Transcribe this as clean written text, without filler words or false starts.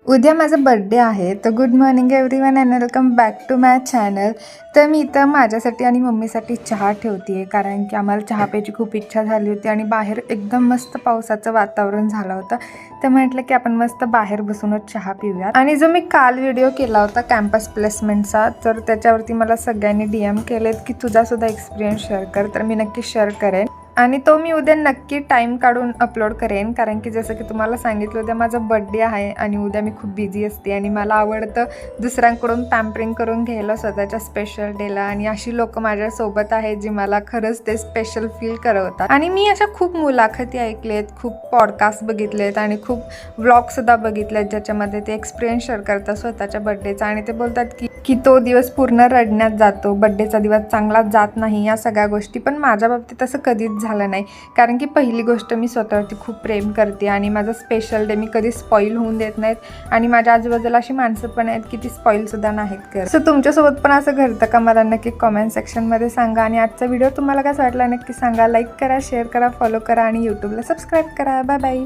उद्या माझा बर्थडे आहे. तर good morning everyone and welcome back to my channel. तर मी इथं माझ्यासाठी आणि मम्मीसाठी चहा ठेवते आहे, कारण की आम्हाला चहा प्यायची खूप इच्छा झाली होती आणि बाहेर एकदम मस्त पावसाचं वातावरण झालं होतं. तर म्हटलं की आपण मस्त बाहेर बसूनच चहा पिऊयात. आणि जो मी काल व्हिडिओ केला होता कॅम्पस प्लेसमेंटचा, तर त्याच्यावरती मला सगळ्यांनी DM केलेत की तुझासुद्धा एक्सपिरियन्स शेअर कर. तर मी नक्की शेअर करेन आणि तो मी उद्या नक्की टाईम काढून अपलोड करेन, कारण की जसं की तुम्हाला सांगितलं उद्या माझा बर्थडे आहे आणि उद्या मी खूप बिझी असते आणि मला आवडतं दुसऱ्यांकडून पॅम्परिंग करून घ्यायला स्वतःच्या स्पेशल डेला. आणि अशी लोक माझ्यासोबत आहेत जी मला खरंच ते स्पेशल फील करवतात. आणि मी अशा खूप मुलाखती ऐकलेत, खूप पॉडकास्ट बघितलेत आणि खूप व्लॉगसुद्धा बघितलेत ज्याच्यामध्ये ते एक्सपिरियन्स शेअर करतात स्वतःच्या बर्थडेचा. आणि ते बोलतात की तो दिवस पूर्ण रडण्यात जातो, बर्थडेचा दिवस चांगला जात नाही, या सगळ्या गोष्टी. पण माझ्या बाबतीत असं कधीच झालं नाही, कारण की पहिली गोष्ट मी स्वतःवरती खूप प्रेम करते आणि माझं स्पेशल डे मी कधी स्पॉईल होऊन देत नाहीत. आणि माझ्या आजूबाजूला अशी माणसं पण आहेत की ती स्पॉईलसुद्धा नाहीत करत. सो तुमच्यासोबत पण असं घडतं का? मला नक्की कॉमेंट सेक्शनमध्ये सांगा. आणि आजचा व्हिडिओ तुम्हाला कसं वाटला नक्की सांगा. लाईक करा, शेअर करा, फॉलो करा आणि यूट्यूबला सबस्क्राईब करा. Bye bye.